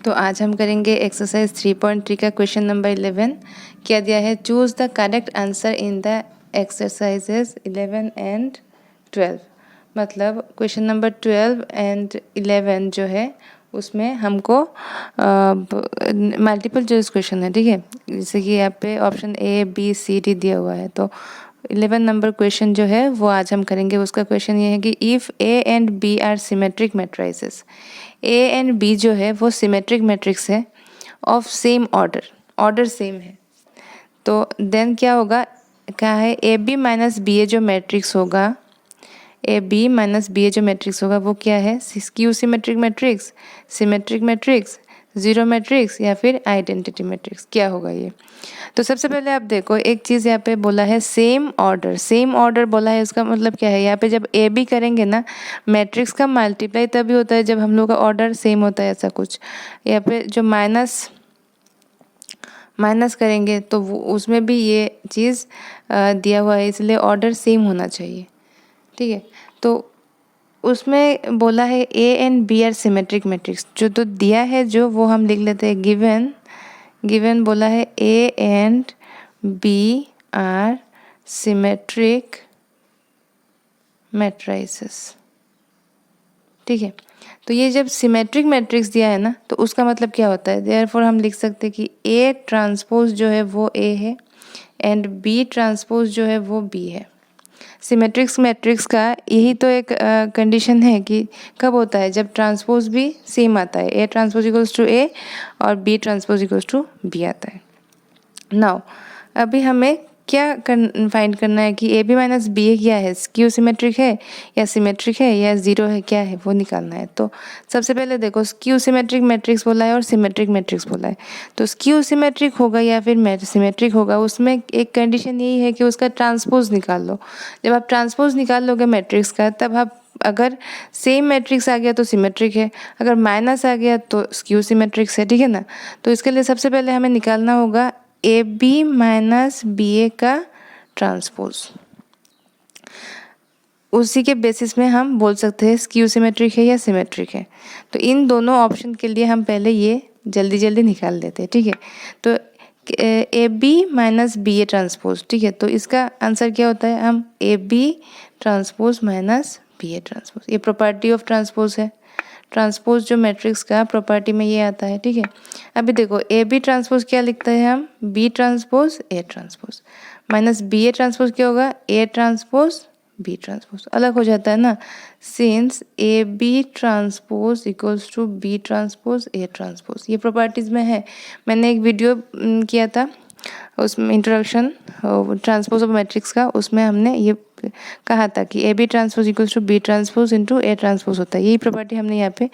तो आज हम करेंगे एक्सरसाइज 3.3 का क्वेश्चन नंबर 11। क्या दिया है, choose the correct answer in the exercises 11 and 12। मतलब क्वेश्चन नंबर 12 एंड 11 जो है उसमें हमको मल्टीपल चॉइस क्वेश्चन है, ठीक है। जैसे कि यहाँ पे option A B C D दिया हुआ है, तो 11 नंबर क्वेश्चन जो है वो आज हम करेंगे। उसका क्वेश्चन ये है कि if A and B are symmetric matrices, A and B जो है वो सिमेट्रिक मैट्रिक्स है ऑफ सेम ऑर्डर सेम है, तो देन क्या होगा, क्या है, A B minus B A जो मैट्रिक्स होगा, A B minus B A जो मैट्रिक्स होगा वो क्या है, skew symmetric matrix, symmetric matrix, zero matrix या फिर आइडेंटिटी मैट्रिक्स, क्या होगा ये। तो सबसे पहले आप देखो, एक चीज़ यहाँ पे बोला है सेम ऑर्डर बोला है, उसका मतलब क्या है, यहाँ पे जब ए बी करेंगे ना मैट्रिक्स का मल्टीप्लाई तभी होता है जब हम लोग का ऑर्डर सेम होता है, ऐसा कुछ। यहाँ पे जो माइनस करेंगे तो वो उसमें भी ये चीज़ दिया हुआ है, इसलिए ऑर्डर सेम होना चाहिए, ठीक है। तो उसमें बोला है A and B are symmetric matrix, जो तो दिया है जो वो हम लिख लेते हैं, गिवन बोला है A and B are symmetric matrices, ठीक है। तो ये जब सिमेट्रिक मैट्रिक्स दिया है ना तो उसका मतलब क्या होता है, देयरफॉर हम लिख सकते हैं कि ए ट्रांसपोज जो है वो ए है एंड बी ट्रांसपोज जो है वो बी है। सिमेट्रिक्स मैट्रिक्स का यही तो एक कंडीशन है कि कब होता है, जब ट्रांसपोज भी सेम आता है, A transpose equals to A और B transpose equals to B आता है। नाउ अभी हमें क्या फाइंड करना है कि ए बी माइनस बी ए क्या है, स्क्यू सिमेट्रिक है या सिमेट्रिक है या ज़ीरो है, क्या है वो निकालना है। तो सबसे पहले देखो, स्क्यू सिमेट्रिक मैट्रिक्स बोला है और सिमेट्रिक मैट्रिक्स बोला है, तो स्क्यू सिमेट्रिक होगा या फिर सिमेट्रिक होगा, उसमें एक कंडीशन यही है कि उसका ट्रांसपोज निकाल लो। जब आप ट्रांसपोज निकाल लोगे मैट्रिक्स का, तब आप अगर सेम मैट्रिक्स आ गया तो सिमेट्रिक है, अगर माइनस आ गया तो स्क्यू सिमेट्रिक्स है, ठीक है ना। तो इसके लिए सबसे पहले हमें निकालना होगा ए बी माइनस बी ए का ट्रांसपोज। उसी के बेसिस में हम बोल सकते हैं स्क्यू सिमेट्रिक है या सिमेट्रिक है। तो इन दोनों ऑप्शन के लिए हम पहले ये जल्दी निकाल देते हैं, ठीक है। तो A B minus B A transpose, ठीक है। तो इसका आंसर क्या होता है, हम A B transpose minus B A transpose, ये प्रॉपर्टी ऑफ ट्रांसपोज है। ट्रांसपोज जो मैट्रिक्स का प्रॉपर्टी में ये आता है, ठीक है। अभी देखो ए बी ट्रांसपोज क्या लिखते हैं हम, B transpose A transpose minus B A transpose क्या होगा, ए ट्रांसपोज बी ट्रांसपोज, अलग हो जाता है ना, since A B transpose equals to B transpose A transpose, ये प्रॉपर्टीज़ में है। मैंने एक वीडियो किया था उसमें इंट्रोडक्शन ट्रांसपोज ऑफ मैट्रिक्स का, उसमें हमने ये कहा था कि A B transpose equals to B transpose into A transpose होता है, यही प्रॉपर्टी हमने यहाँ पे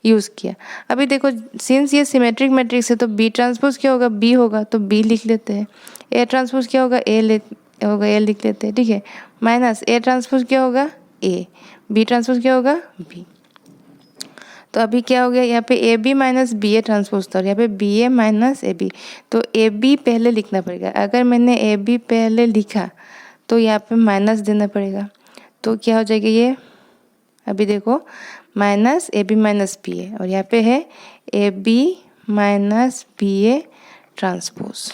यूज़ किया। अभी देखो, सिंस ये सिमेट्रिक मैट्रिक्स है तो बी ट्रांसपोज क्या होगा, बी होगा तो बी लिख लेते हैं, ए ट्रांसपोज क्या होगा, ए लिख लेते हैं, ठीक है। माइनस ए ट्रांसपोज क्या होगा, ए, बी ट्रांसपोज क्या होगा, बी। तो अभी क्या हो गया, यहाँ पे A B minus B A transpose था और यहाँ पे B A minus A B, तो ए बी पहले लिखना पड़ेगा। अगर मैंने ए बी पहले लिखा तो यहाँ पे माइनस देना पड़ेगा, तो क्या हो जाएगा ये, अभी देखो minus A B minus B A, और यहाँ पे है A B minus B A transpose,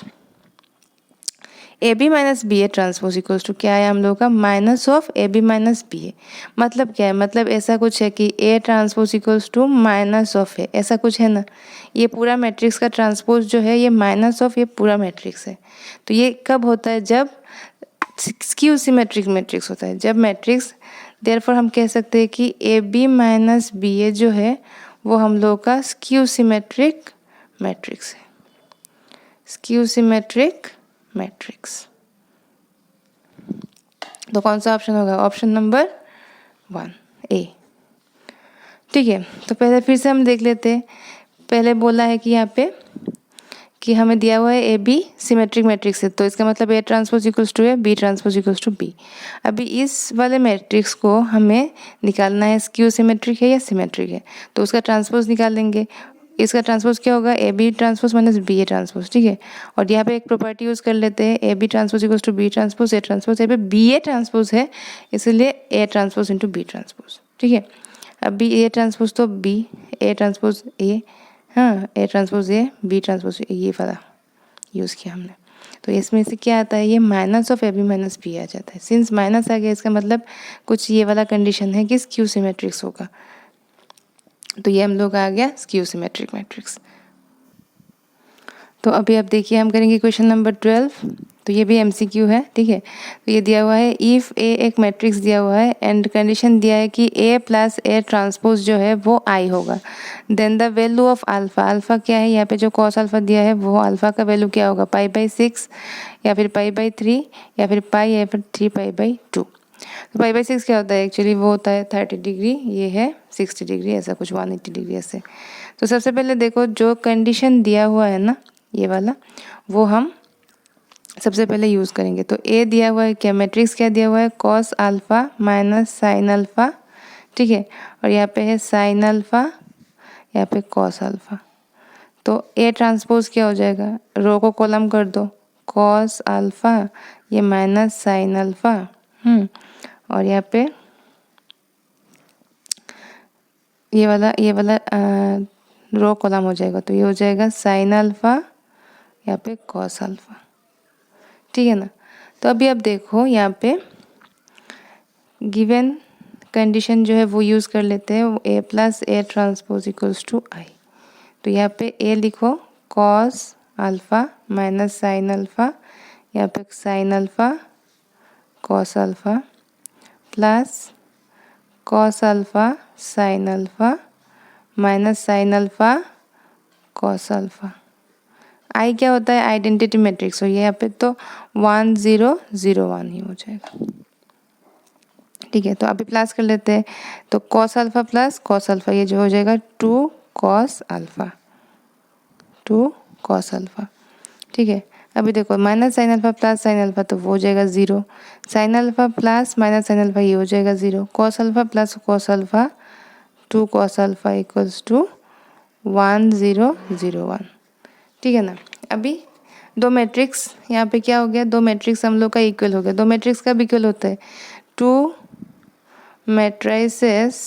A B minus B A transpose equals to क्या है हम लोगों का, minus of A B minus B A. मतलब क्या है, मतलब ऐसा कुछ है कि A transpose equals to minus of A, ऐसा कुछ है ना। ये पूरा मैट्रिक्स का ट्रांसपोज जो है ये माइनस ऑफ ये पूरा मैट्रिक्स है। तो ये कब होता है, जब स्क्यू सिमेट्रिक मैट्रिक्स होता है, जब मैट्रिक्स, देयरफॉर हम कह सकते हैं कि A B minus B A जो है वो हम लोग का स्क्यू सिमेट्रिक मैट्रिक्स है, स्क्यू सिमेट्रिक मैट्रिक्स। तो कौन सा ऑप्शन होगा, ऑप्शन नंबर 1 ए, ठीक है। तो पहले फिर से हम देख लेते हैं, पहले बोला है कि यहाँ पे कि हमें दिया हुआ है ए बी सिमेट्रिक मैट्रिक्स है, तो इसका मतलब A transpose equals to A, B transpose equals to B. अभी इस वाले मैट्रिक्स को हमें निकालना है स्क्यू सिमेट्रिक है या सिमेट्रिक है, तो उसका ट्रांसपोज निकाल लेंगे। इसका ट्रांसपोज क्या होगा, A B transpose minus B A transpose, ठीक है। और यहाँ पे एक प्रॉपर्टी यूज़ कर लेते हैं, A B transpose equals to B transpose A transpose, यहाँ पे बी ए ट्रांसपोज है इसलिए A transpose into B transpose, ठीक है। अब बी ए ट्रांसपोज तो बी, ए ट्रांसपोज ए, हाँ, A transpose A B transpose ये वाला यूज़ किया हमने। तो इसमें से क्या आता है, ये minus of A B minus B आ जाता है। सिंस माइनस आ गया इसका मतलब कुछ ये वाला कंडीशन है कि स्क्यू सिमेट्रिक्स होगा, तो ये हम लोग आ गया स्क्यू सिमेट्रिक मैट्रिक्स। तो अभी आप देखिए हम करेंगे क्वेश्चन नंबर 12। तो ये भी एमसीक्यू है, ठीक है। तो ये दिया हुआ है इफ़ ए एक मैट्रिक्स दिया हुआ है एंड कंडीशन दिया है कि ए प्लस ए ट्रांसपोज जो है वो आई होगा, then the value of alpha, alpha क्या है यहाँ पे जो कॉस अल्फ़ा दिया है वो अल्फ़ा का वैल्यू क्या होगा, पाई/6 या फिर पाई/3 या फिर पाई या फिर 3π/2। तो पाई/6 क्या होता है एक्चुअली, वो होता है 30 डिग्री, ये है 60 डिग्री, ऐसा कुछ 180 डिग्री ऐसे। तो सबसे पहले देखो जो कंडीशन दिया हुआ है ना ये वाला, वो हम सबसे पहले यूज़ करेंगे। तो ए दिया हुआ है क्या, मैट्रिक्स क्या दिया हुआ है, cos alpha minus sine alpha, ठीक है। और यहाँ पे है साइन अल्फ़ा, यहाँ पे कॉस अल्फ़ा। तो ए ट्रांसपोज क्या हो जाएगा, रो को कॉलम कर दो, कॉस अल्फ़ा ये माइनस साइन अल्फ़ा, और यहाँ पे ये वाला रो कॉलम हो जाएगा, तो ये हो जाएगा साइन अल्फ़ा यहाँ पे कॉस अल्फ़ा, ठीक है ना। तो अभी आप देखो यहाँ पे गिवन कंडीशन जो है वो यूज़ कर लेते हैं, A plus A transpose equals to I. तो यहाँ पे ए लिखो cos alpha minus sine alpha, यहाँ पे sine alpha cos alpha plus cos alpha sine alpha minus sine alpha cos alpha. I क्या होता है, आइडेंटिटी मैट्रिक्स, और यहाँ पे तो 1 0 0 1 ही हो जाएगा, ठीक है। तो अभी प्लस कर लेते हैं, तो cos alpha plus cos alpha ये जो हो जाएगा 2 कॉस अल्फ़ा, 2 कॉस अल्फ़ा, ठीक है। अभी देखो minus sine alpha plus sine alpha तो वो हो जाएगा 0, sine alpha plus minus sine alpha ये हो जाएगा 0, cos alpha plus cos alpha 2 cos alpha equals to 1 0 0 1, ठीक है ना। अभी दो मैट्रिक्स यहाँ पे क्या हो गया, दो मैट्रिक्स हम लोग का इक्वल हो गया। दो मैट्रिक्स कब इक्वल होता है, 2 matrices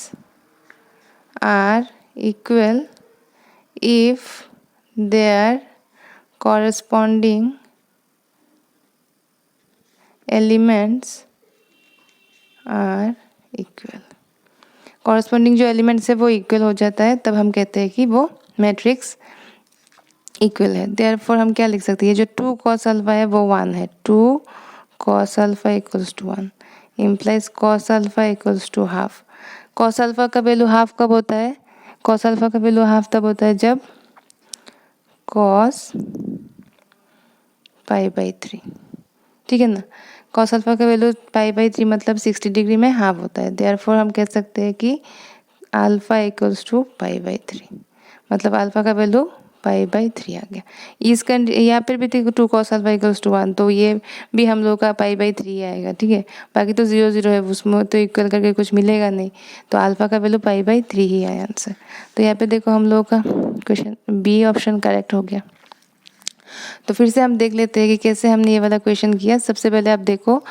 are equal if their corresponding elements are equal। Corresponding जो एलिमेंट्स है वो इक्वल हो जाता है, तब हम कहते हैं कि वो मैट्रिक्स इक्वल है। देयरफॉर हम क्या लिख सकते हैं, ये जो 2 cos अल्फ़ा है वो 1 है, 2 cos alpha equals to 1 implies cos alpha equals to half. cos alpha का वैल्यू हाफ कब होता है, cos अल्फ़ा का वैल्यू हाफ तब होता है जब cos π/3, ठीक है ना। cos अल्फ़ा का वैल्यू π/3 मतलब 60 डिग्री में हाफ होता है। देयरफॉर हम कह सकते हैं कि अल्फ़ा इक्वल्स टू π/3, मतलब अल्फ़ा का वैल्यू π/3 आ गया। इस यहाँ पर भी 2 cos अल्फ़ा इक्वल्स टू 1, तो ये भी हम लोग का π/3 आएगा, ठीक है। बाकी तो 0 0 है, उसमें तो इक्वल करके कुछ मिलेगा नहीं, तो अल्फ़ा का वैल्यू π/3 ही आया आंसर। तो यहाँ पे देखो हम लोग का क्वेश्चन बी ऑप्शन करेक्ट हो गया। तो फिर से हम देख लेते हैं कि कैसे हमने ये वाला क्वेश्चन किया। सबसे पहले आप देखो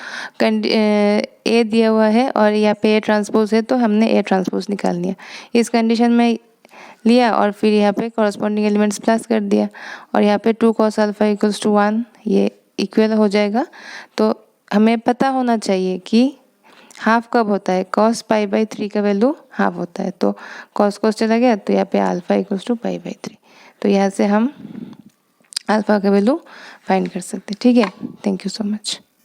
ए दिया हुआ है और यहाँ पे ए ट्रांसपोज है, तो हमने ए ट्रांसपोज निकाल लिया। इस कंडीशन में लिया और फिर यहाँ पे कॉरस्पॉन्डिंग एलिमेंट्स प्लस कर दिया, और यहाँ पे 2 cos अल्फ़ा इक्वल्स टू 1 ये इक्वल हो जाएगा। तो हमें पता होना चाहिए कि हाफ कब होता है, cos π/3 का वैल्यू हाफ होता है, तो cos चला गया, तो यहाँ पे अल्फ़ा इक्वल्स टू π/3, तो यहाँ से हम अल्फ़ा का वैल्यू फाइंड कर सकते हैं, ठीक है। Thank you so much.